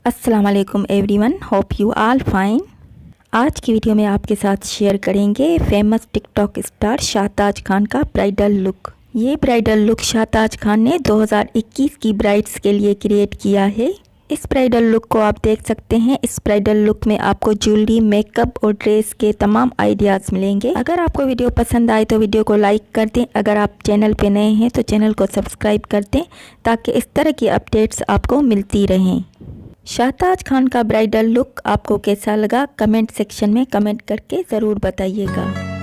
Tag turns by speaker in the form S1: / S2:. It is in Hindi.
S1: अस्सलाम वालेकुम everyone, hope you all fine. आज की वीडियो में आपके साथ शेयर करेंगे famous TikTok star Shahtaj Khan का ब्राइडल लुक। ये ब्राइडल लुक शाहताज खान ने 2021 की ब्राइड्स के लिए क्रिएट किया है। इस ब्राइडल लुक को आप देख सकते हैं। इस ब्राइडल लुक में आपको ज्वेलरी, मेकअप और ड्रेस के तमाम आइडियाज़ मिलेंगे। अगर आपको वीडियो पसंद आए तो वीडियो को लाइक कर दें। अगर आप चैनल पे नए हैं तो चैनल को सब्सक्राइब कर दें ताकि इस तरह की अपडेट्स आपको मिलती रहें। शाहताज खान का ब्राइडल लुक आपको कैसा लगा, कमेंट सेक्शन में कमेंट करके ज़रूर बताइएगा।